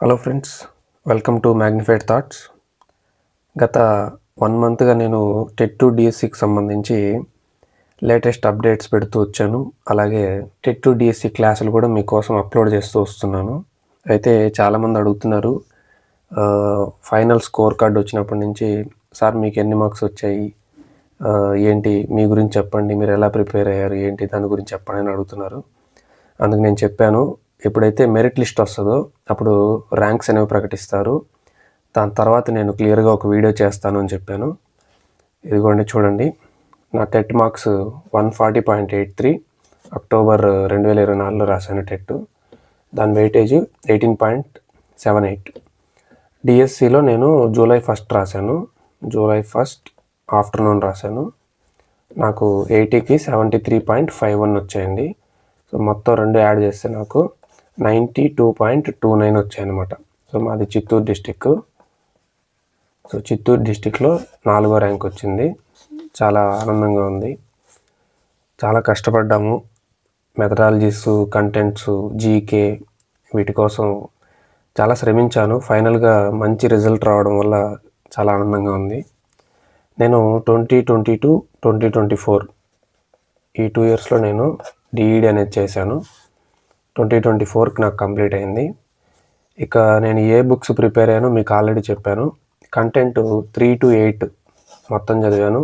Hello friends, welcome to magnified thoughts. గత 1 మంత్గా నేను TET 2 డిఎస్సికి సంబంధించి లేటెస్ట్ అప్డేట్స్ పెడుతూ వచ్చాను. అలాగే టెట్ 2 డిఎస్సి క్లాసులు కూడా మీకోసం అప్లోడ్ చేస్తూ వస్తున్నాను. అయితే చాలామంది అడుగుతున్నారు, ఫైనల్ స్కోర్ కార్డ్ వచ్చినప్పటి నుంచి సార్ మీకు ఎన్ని మార్క్స్ వచ్చాయి, ఏంటి మీ గురించి చెప్పండి, మీరు ఎలా ప్రిపేర్ అయ్యారు, ఏంటి దాని గురించి చెప్పండి అని అడుగుతున్నారు. అందుకు నేను చెప్పాను, ఎప్పుడైతే మెరిట్ లిస్ట్ వస్తుందో అప్పుడు ర్యాంక్స్ అనేవి ప్రకటిస్తారు. దాని తర్వాత నేను క్లియర్గా ఒక వీడియో చేస్తాను అని చెప్పాను. ఇదిగోండి చూడండి, నా టెట్ మార్క్స్ 140.83 అక్టోబర్ 2024లో రాశాను టెట్. దాని వెయిటేజ్ 18.78. డిఎస్సిలో నేను జూలై 1 రాశాను. జూలై 1 ఆఫ్టర్నూన్ రాశాను. నాకు 80కి 73.51 వచ్చాయండి. సో మొత్తం రెండు యాడ్ చేస్తే నాకు 92.29 వచ్చాయన్నమాట. సో మాది చిత్తూరు డిస్టిక్. సో చిత్తూరు డిస్టిక్లో 4వ ర్యాంక్ వచ్చింది. చాలా ఆనందంగా ఉంది. చాలా కష్టపడ్డాము. మెథడాలజీస్, కంటెంట్స్, జీకే వీటి కోసం చాలా శ్రమించాను. ఫైనల్గా మంచి రిజల్ట్ రావడం వల్ల చాలా ఆనందంగా ఉంది. నేను 2022, 2024 ఈ 2 ఇయర్స్లో నేను డిఈడి అనేది చేశాను. 2024కి నాకు కంప్లీట్ అయింది. ఇక నేను ఏ బుక్స్ ప్రిపేర్ అయ్యానో మీకు ఆల్రెడీ చెప్పాను. కంటెంట్ 3 to 8 మొత్తం చదివాను.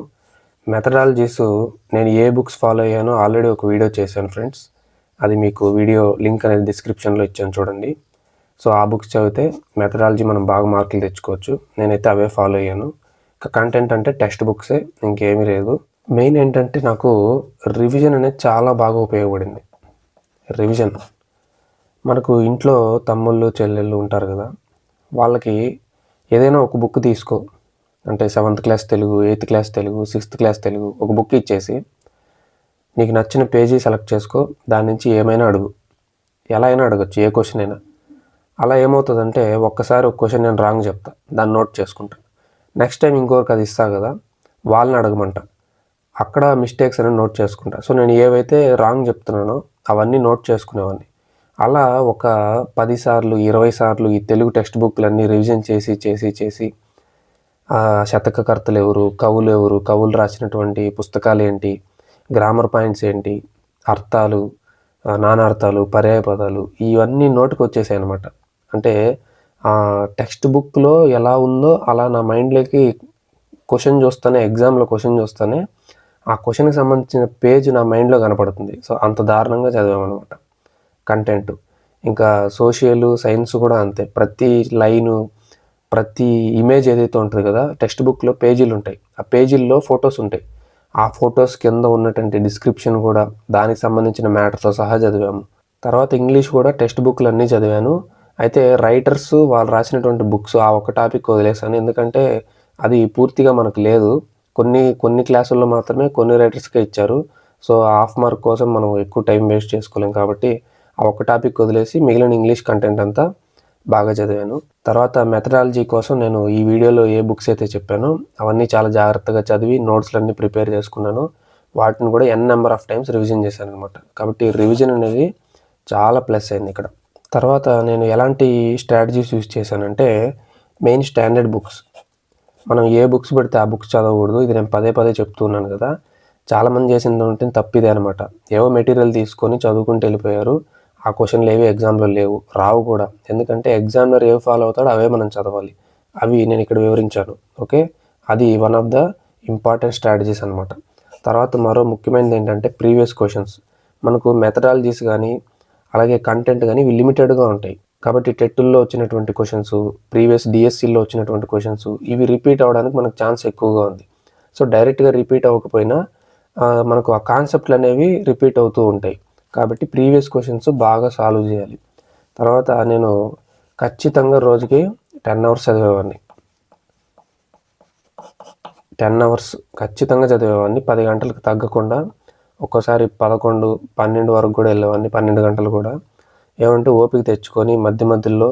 మెథడాలజీస్ నేను ఏ బుక్స్ ఫాలో అయ్యానో ఆల్రెడీ ఒక వీడియో చేశాను ఫ్రెండ్స్. అది మీకు వీడియో లింక్ అనేది డిస్క్రిప్షన్లో ఇచ్చాను చూడండి. సో ఆ బుక్స్ చదివితే మెథడాలజీ మనం బాగా మార్కులు తెచ్చుకోవచ్చు. నేనైతే అవే ఫాలో అయ్యాను. ఇక కంటెంట్ అంటే టెక్స్ట్ బుక్సే, ఇంకేమీ లేదు. మెయిన్ ఏంటంటే నాకు రివిజన్ అనేది చాలా బాగా ఉపయోగపడింది. రివిజన్ మనకు ఇంట్లో తమ్ముళ్ళు చెల్లెళ్ళు ఉంటారు కదా, వాళ్ళకి ఏదైనా ఒక బుక్ తీసుకో, అంటే 7th class Telugu, 8th class Telugu, 6th class Telugu ఒక బుక్ ఇచ్చేసి నీకు నచ్చిన పేజీ సెలెక్ట్ చేసుకో, దాని నుంచి ఏమైనా అడుగు, ఎలా అయినా అడగచ్చు, ఏ క్వశ్చన్ అయినా. అలా ఏమవుతుందంటే ఒక్కసారి ఒక క్వశ్చన్ నేను రాంగ్ చెప్తా, దాన్ని నోట్ చేసుకుంటా. నెక్స్ట్ టైం ఇంకొకరికి అది ఇస్తా కదా, వాళ్ళని అడగమంట, అక్కడ మిస్టేక్స్ అనేది నోట్ చేసుకుంటా. సో నేను ఏవైతే రాంగ్ చెప్తున్నానో అవన్నీ నోట్ చేసుకునేవాడిని. అలా ఒక 10 సార్లు 20 సార్లు ఈ తెలుగు టెక్స్ట్ బుక్లన్నీ రివిజన్ చేసి శతకకర్తలు ఎవరు, కవులు ఎవరు, కవులు రాసినటువంటి పుస్తకాలు ఏంటి, గ్రామర్ పాయింట్స్ ఏంటి, అర్థాలు, నానార్థాలు, పర్యాయ పదాలు, ఇవన్నీ నోటికి వచ్చేసాయి అనమాట. అంటే టెక్స్ట్ బుక్లో ఎలా ఉందో అలా నా మైండ్లోకి క్వశ్చన్ చూస్తానే, ఎగ్జామ్లో క్వశ్చన్ చూస్తానే ఆ క్వశ్చన్కి సంబంధించిన పేజ్ నా మైండ్లో కనపడుతుంది. సో అంత దారుణంగా చదివామన్నమాట కంటెంట్. ఇంకా సోషల్ సైన్స్ కూడా అంతే. ప్రతి లైను, ప్రతి ఇమేజ్ ఏదైతే ఉంటుంది కదా, టెక్స్ట్ బుక్లో పేజీలు ఉంటాయి, ఆ పేజీల్లో ఫొటోస్ ఉంటాయి. ఆ ఫొటోస్ కింద ఉన్నటువంటి డిస్క్రిప్షన్ కూడా దానికి సంబంధించిన మ్యాటర్తో సహా చదివాము. తర్వాత ఇంగ్లీష్ కూడా టెక్స్ట్ బుక్లు అన్నీ చదివాను. అయితే రైటర్స్ వాళ్ళు రాసినటువంటి బుక్స్ ఆ ఒక టాపిక్ వదిలేసాను, ఎందుకంటే అది పూర్తిగా మనకు లేదు. కొన్ని క్లాసుల్లో మాత్రమే కొన్ని రైటర్స్కే ఇచ్చారు. సో హాఫ్ మార్క్ కోసం మనం ఎక్కువ టైం వేస్ట్ చేసుకోలేం కాబట్టి ఆ ఒక్క టాపిక్ వదిలేసి మిగిలిన ఇంగ్లీష్ కంటెంట్ అంతా బాగా చదివాను. తర్వాత మెథడాలజీ కోసం నేను ఈ వీడియోలో ఏ బుక్స్ అయితే చెప్పానో అవన్నీ చాలా జాగ్రత్తగా చదివి నోట్స్లన్నీ ప్రిపేర్ చేసుకున్నాను. వాటిని కూడా n number of times revision చేశాను అనమాట. కాబట్టి రివిజన్ అనేది చాలా ప్లస్ అయింది ఇక్కడ. తర్వాత నేను ఎలాంటి స్ట్రాటజీస్ యూజ్ చేశానంటే, మెయిన్ స్టాండర్డ్ బుక్స్. మనం ఏ బుక్స్ పెడితే ఆ బుక్స్ చదవకూడదు. ఇది నేను పదే చెప్తున్నాను కదా. చాలామంది చేసింది ఉంటే తప్పిదే అనమాట. ఏవో మెటీరియల్ తీసుకొని చదువుకుంటూ వెళ్ళిపోయారు. ఆ క్వశ్చన్లు ఏవి ఎగ్జామ్లో లేవు, రావు కూడా. ఎందుకంటే ఎగ్జామినర్ ఏవి ఫాలో అవుతాడో అవే మనం చదవాలి. అవి నేను ఇక్కడ వివరించాను. ఓకే, అది one of the important strategies అనమాట. తర్వాత మరో ముఖ్యమైనది ఏంటంటే ప్రీవియస్ క్వశ్చన్స్. మనకు మెథడాలజీస్ కానీ అలాగే కంటెంట్ కానీ ఇవి లిమిటెడ్గా ఉంటాయి. కాబట్టి టెట్టుల్లో వచ్చినటువంటి క్వశ్చన్స్, ప్రీవియస్ డిఎస్సిలో వచ్చినటువంటి క్వశ్చన్స్ ఇవి రిపీట్ అవ్వడానికి మనకు ఛాన్స్ ఎక్కువగా ఉంది. సో డైరెక్ట్గా రిపీట్ అవ్వకపోయినా మనకు ఆ కాన్సెప్ట్లు అనేవి రిపీట్ అవుతూ ఉంటాయి. కాబట్టి ప్రీవియస్ క్వశ్చన్స్ బాగా సాల్వ్ చేయాలి. తర్వాత నేను ఖచ్చితంగా రోజుకి 10 అవర్స్ చదివేవాడిని. 10 అవర్స్ ఖచ్చితంగా చదివేవాడిని, 10 గంటలకు తగ్గకుండా. ఒక్కోసారి 11, 12 వరకు కూడా వెళ్ళేవాడిని, 12 గంటలు కూడా. ఏమంటే ఓపిక తెచ్చుకొని మధ్యలో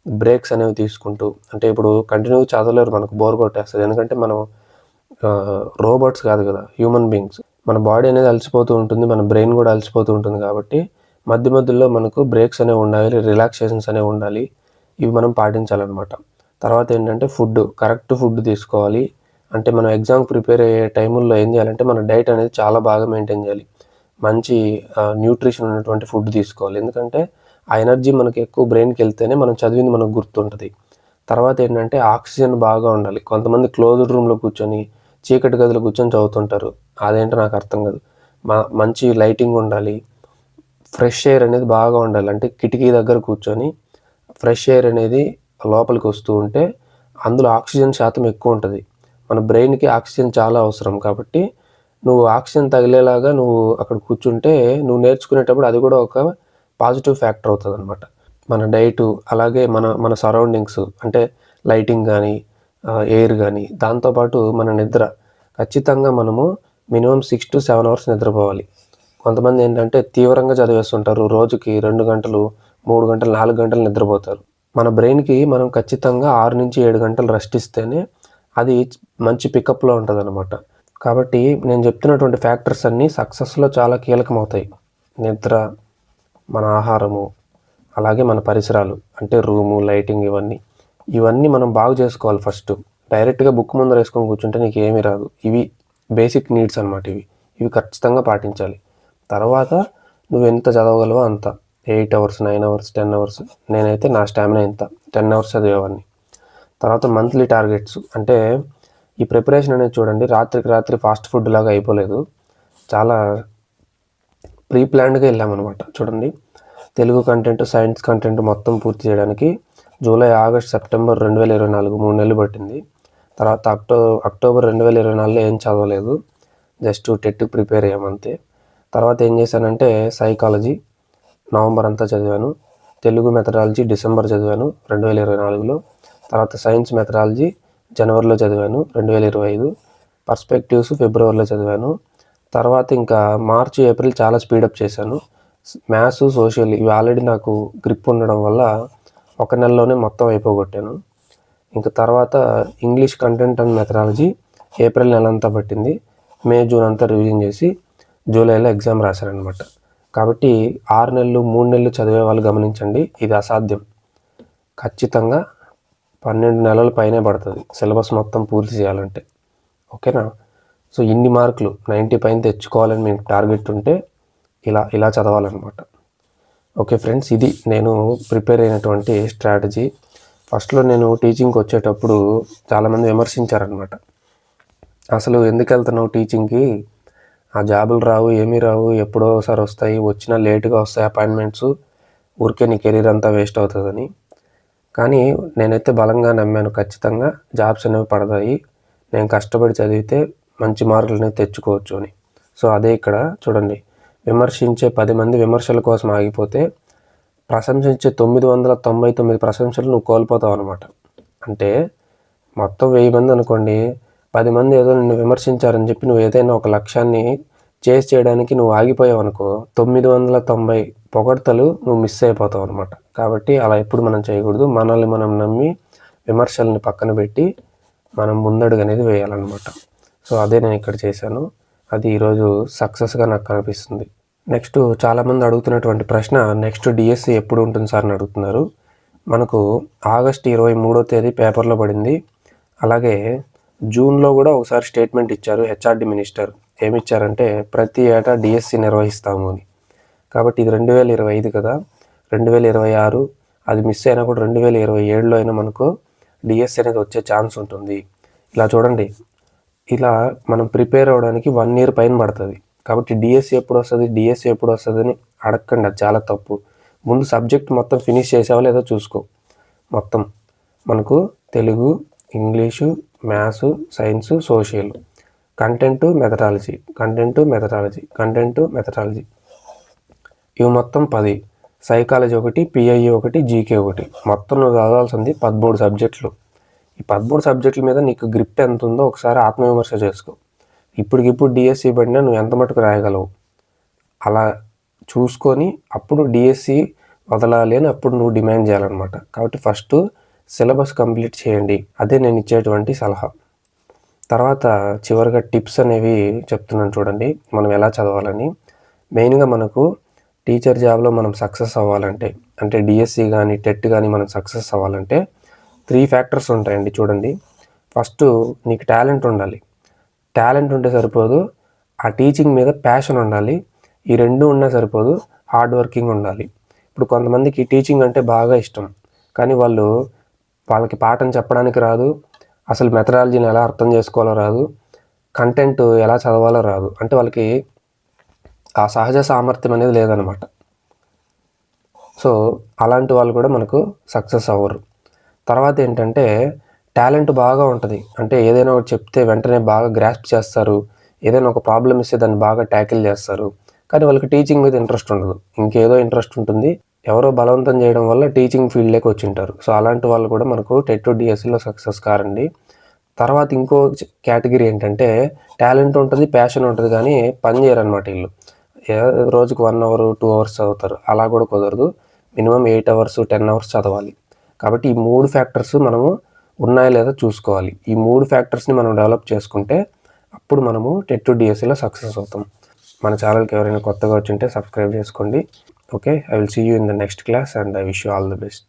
బ్రేక్స్ అనేవి తీసుకుంటూ, అంటే ఇప్పుడు కంటిన్యూగా చదవలేరు, మనకు బోర్ కొట్టేస్తుంది. ఎందుకంటే మనం రోబోట్స్ కాదు కదా, హ్యూమన్ బీయింగ్స్. మన బాడీ అనేది అలసిపోతూ ఉంటుంది, మన బ్రెయిన్ కూడా అలసిపోతూ ఉంటుంది. కాబట్టి మధ్యలో మనకు బ్రేక్స్ అనేవి ఉండాలి, రిలాక్సేషన్స్ అనేవి ఉండాలి. ఇవి మనం పాటించాలన్నమాట. తర్వాత ఏంటంటే కరెక్ట్ ఫుడ్ తీసుకోవాలి. అంటే మనం ఎగ్జామ్‌కి ప్రిపేర్ అయ్యే టైముల్లో ఏం చేయాలంటే మన డైట్ అనేది చాలా బాగా మెయింటైన్ చేయాలి. మంచి న్యూట్రిషన్ ఉన్నటువంటి ఫుడ్ తీసుకోవాలి. ఎందుకంటే ఆ ఎనర్జీ మనకి ఎక్కువ బ్రెయిన్‌కెళ్తేనే మనం చదివింది మనకు గుర్తుంటది. తర్వాత ఏంటంటే ఆక్సిజన్ బాగా ఉండాలి. కొంతమంది క్లోజ్డ్ రూమ్‌లో కూర్చొని, చీకటి గదిలో కూర్చొని చదువుతుంటారు. అదేంటో నాకు అర్థం కాదు. మంచి లైటింగ్ ఉండాలి. ఫ్రెష్ ఎయిర్ అనేది బాగా ఉండాలి. అంటే కిటికీ దగ్గర కూర్చొని ఫ్రెష్ ఎయిర్ అనేది లోపలికి వస్తూ ఉంటే అందులో ఆక్సిజన్ శాతం ఎక్కువ ఉంటది. మన బ్రెయిన్‌కి ఆక్సిజన్ చాలా అవసరం. కాబట్టి నువ్వు ఆక్సిజన్ తగిలేలాగా నువ్వు అక్కడ కూర్చుంటే నువ్వు నేర్చుకునేటప్పుడు అది కూడా ఒక పాజిటివ్ ఫ్యాక్టర్ అవుతదనమాట. మన డైటు అలాగే మన మన సరౌండింగ్స్ అంటే లైటింగ్ గానీ, ఎయిర్ గానీ, దాంతో పాటు మన నిద్ర ఖచ్చితంగా మనము మినిమమ్ 6-7 అవర్స్ నిద్రపోవాలి. కొంతమంది ఏంటంటే తీవ్రంగా చదివేస్తుంటారు. రోజుకి 2 గంటలు, 3 గంటలు, 4 గంటలు నిద్రపోతారు. మన బ్రెయిన్‌కి మనం ఖచ్చితంగా 6-7 గంటలు రెస్ట్ ఇస్తేనే అది మంచి పికప్‌లో ఉంటదనమాట. కాబట్టి నేను చెప్తున్నటువంటి ఫ్యాక్టర్స్ అన్నీ సక్సెస్‌లో చాలా కీలకమవుతాయి. నిద్ర, మన ఆహారము, అలాగే మన పరిసరాలు అంటే రూము, లైటింగ్ ఇవన్నీ మనం బాగు చేసుకోవాలి ఫస్టు. డైరెక్ట్‌గా బుక్ ముందర ఏసుకొని కూర్చుంటే నీకేమీ రాదు. ఇవి బేసిక్ నీడ్స్ అనమాట ఇవి. ఇవి ఖచ్చితంగా పాటించాలి. తర్వాత నువ్వెంత చదవగలవో అంత. 8 అవర్స్, 9 అవర్స్, 10 అవర్స్. నేనైతే నా స్టామినా ఇంత. 10 అవర్స్ చదివేవాడిని. తర్వాత మంత్లీ టార్గెట్స్ అంటే ఈ ప్రిపరేషన్ అనేది చూడండి రాత్రికి రాత్రి ఫాస్ట్ ఫుడ్ లాగా అయిపోలేదు. చాలా ప్రీ ప్లాన్డ్‌గా వెళ్ళామనమాట. చూడండి తెలుగు కంటెంట్, సైన్స్ కంటెంట్ మొత్తం పూర్తి చేయడానికి జూలై, ఆగస్ట్, సెప్టెంబర్ 2024 3 నెలలు పట్టింది. తర్వాత అక్టోబర్ 2024లో ఏం చదవలేదు. జస్ట్ టెట్‌కి ప్రిపేర్ అయ్యామంతే. తర్వాత ఏం చేశానంటే సైకాలజీ నవంబర్ అంతా చదివాను. తెలుగు మెథడాలజీ డిసెంబర్ చదివాను 2024లో. తర్వాత సైన్స్ మెథడాలజీ జనవరిలో చదివాను 2025. పర్స్పెక్టివ్స్ ఫిబ్రవరిలో చదివాను. తర్వాత ఇంకా మార్చి, ఏప్రిల్ చాలా స్పీడప్ చేశాను. మ్యాథ్స్, సోషల్ ఇవి ఆల్రెడీ నాకు గ్రిప్ ఉండడం వల్ల ఒక నెలలోనే మొత్తం అయిపోగొట్టాను. ఇంక తర్వాత English content and methodology April నెలంతా పట్టింది. మే, జూన్ అంతా రివిజన్ చేసి జూలైలో ఎగ్జామ్ రాశాననమాట. కాబట్టి 6 నెలలు, 3 నెలలు చదివే వాళ్ళు గమనించండి. ఇది అసాధ్యం. ఖచ్చితంగా 12 నెలల పైనే పడుతుంది సిలబస్ మొత్తం పూర్తి చేయాలంటే. ఓకేనా? సో ఇన్ని మార్కులు 90 పైన తెచ్చుకోవాలని మీకు టార్గెట్ ఉంటే ఇలా చదవాలన్నమాట. ఓకే ఫ్రెండ్స్, ఇది నేను ప్రిపేర్ అయినటువంటి స్ట్రాటజీ. ఫస్ట్లో నేను టీచింగ్కి వచ్చేటప్పుడు చాలామంది విమర్శించారనమాట. అసలు ఎందుకు వెళ్తున్నావు టీచింగ్కి, ఆ జాబులు రావు, ఏమీ రావు, ఎప్పుడో ఒకసారి వస్తాయి, వచ్చినా లేటుగా వస్తాయి అపాయింట్మెంట్స్, ఊరికే నీ కెరీర్ అంతా వేస్ట్ అవుతుందని. కానీ నేనైతే బలంగా నమ్మాను ఖచ్చితంగా జాబ్స్ అనేవి పడతాయి, నేను కష్టపడి చదివితే మంచి మార్కులు అనేవి తెచ్చుకోవచ్చు అని. సో అదే ఇక్కడ చూడండి, విమర్శించే 10 మంది విమర్శల కోసం ఆగిపోతే ప్రశంసించే 999 ప్రశంసలు నువ్వు కోల్పోతావు అనమాట. అంటే మొత్తం 1000 మంది అనుకోండి, 10 మంది ఏదో నిన్ను విమర్శించారని చెప్పి నువ్వు ఏదైనా ఒక లక్ష్యాన్ని చేసి చేయడానికి నువ్వు ఆగిపోయావు అనుకో, 990 పొగడ్తలు నువ్వు మిస్ అయిపోతావు అనమాట. కాబట్టి అలా ఎప్పుడు మనం చేయకూడదు. మనల్ని మనం నమ్మి విమర్శల్ని పక్కన పెట్టి మనం ముందడుగు అనేది వేయాలన్నమాట. సో అదే నేను ఇక్కడ చేశాను. అది ఈరోజు సక్సెస్గా నాకు కనిపిస్తుంది. నెక్స్ట్ చాలామంది అడుగుతున్నటువంటి ప్రశ్న, నెక్స్ట్ డిఎస్సి ఎప్పుడు ఉంటుంది సార్ అని అడుగుతున్నారు. మనకు ఆగస్టు 23వ తేదీ పేపర్లో పడింది. అలాగే జూన్లో కూడా ఒకసారి స్టేట్మెంట్ ఇచ్చారు హెచ్ఆర్డి మినిస్టర్. ఏమిచ్చారంటే ప్రతి ఏటా డిఎస్సి నిర్వహిస్తాము అని. కాబట్టి ఇది 2025 కదా, 2026 అది మిస్ అయినా కూడా 2027లో అయినా మనకు డిఎస్సి అనేది వచ్చే ఛాన్స్ ఉంటుంది. ఇలా చూడండి, ఇలా మనం ప్రిపేర్ అవ్వడానికి 1 ఇయర్ పైన పడుతుంది. కాబట్టి డిఎస్సి ఎప్పుడు వస్తుంది అని అడగకండి, అది చాలా తప్పు. ముందు సబ్జెక్ట్ మొత్తం ఫినిష్ చేసావా లేదో చూసుకో. మొత్తం మనకు Telugu, English, maths, science, social, content methodology ఇవి మొత్తం 10. సైకాలజీ ఒకటి, పిఐఈ ఒకటి, జీకే ఒకటి. మొత్తం నువ్వు చదవాల్సింది 13 సబ్జెక్టులు. ఈ 13 సబ్జెక్టుల మీద నీకు గ్రిప్ ఎంత ఉందో ఒకసారి ఆత్మవిమర్శ చేసుకో. ఇప్పటికిప్పుడు డిఎస్సి పడినా నువ్వు ఎంత మటుకు రాయగలవు అలా చూసుకొని అప్పుడు డిఎస్సి వదలాలి అని అప్పుడు నువ్వు డిమాండ్ చేయాలన్నమాట. కాబట్టి ఫస్ట్ సిలబస్ కంప్లీట్ చేయండి, అదే నేను ఇచ్చేటువంటి సలహా. తర్వాత చివరిగా టిప్స్ అనేవి చెప్తున్నాను చూడండి, మనం ఎలా చదవాలని. మెయిన్గా మనకు టీచర్ జాబ్లో మనం సక్సెస్ అవ్వాలంటే, అంటే డిఎస్సి కానీ టెట్ కానీ మనం సక్సెస్ అవ్వాలంటే 3 ఫ్యాక్టర్స్ ఉంటాయండి చూడండి. ఫస్ట్ నీకు టాలెంట్ ఉండాలి. టాలెంట్ ఉంటే సరిపోదు, ఆ టీచింగ్ మీద ప్యాషన్ ఉండాలి. ఈ 2 ఉన్నా సరిపోదు, హార్డ్ వర్కింగ్ ఉండాలి. ఇప్పుడు కొంతమందికి టీచింగ్ అంటే బాగా ఇష్టం, కానీ వాళ్ళకి పాఠం చెప్పడానికి రాదు, అసలు మెథడాలజీని ఎలా అర్థం చేసుకోవాలో రాదు, కంటెంట్ ఎలా చదవాలో రాదు. అంటే వాళ్ళకి ఆ సహజ సామర్థ్యం అనేది లేదనమాట. సో అలాంటి వాళ్ళు కూడా మనకు సక్సెస్ అవ్వరు. తర్వాత ఏంటంటే టాలెంట్ బాగా ఉంటుంది, అంటే ఏదైనా ఒకటి చెప్తే వెంటనే బాగా గ్రాస్ప్ చేస్తారు, ఏదైనా ఒక ప్రాబ్లమ్ ఇస్తే దాన్ని బాగా ట్యాకిల్ చేస్తారు, కానీ వాళ్ళకి టీచింగ్ మీద ఇంట్రెస్ట్ ఉండదు, ఇంకేదో ఇంట్రెస్ట్ ఉంటుంది. ఎవరో బలవంతం చేయడం వల్ల టీచింగ్ ఫీల్డ్లోకి వచ్చింటారు. సో అలాంటి వాళ్ళు కూడా మనకు టెట్ డిఎస్సిలో సక్సెస్ కారండి. తర్వాత ఇంకో కేటగిరీ ఏంటంటే టాలెంట్ ఉంటుంది, ప్యాషన్ ఉంటుంది, కానీ పని చేయరనమాట వీళ్ళు. రోజుకు 1 అవర్ 2 అవర్స్ చదువుతారు, అలా కూడా కుదరదు. మినిమం 8 అవర్స్ 10 అవర్స్ చదవాలి. కాబట్టి ఈ 3 ఫ్యాక్టర్స్ మనము ఉన్నాయా లేదా చూసుకోవాలి. ఈ 3 ఫ్యాక్టర్స్ని మనం డెవలప్ చేసుకుంటే అప్పుడు మనము టెట్ డిఎస్సిలో సక్సెస్ అవుతాం. మన ఛానల్కి ఎవరైనా కొత్తగా వచ్చింటే సబ్స్క్రైబ్ చేసుకోండి. Okay, I will see you in the next class and I wish you all the best.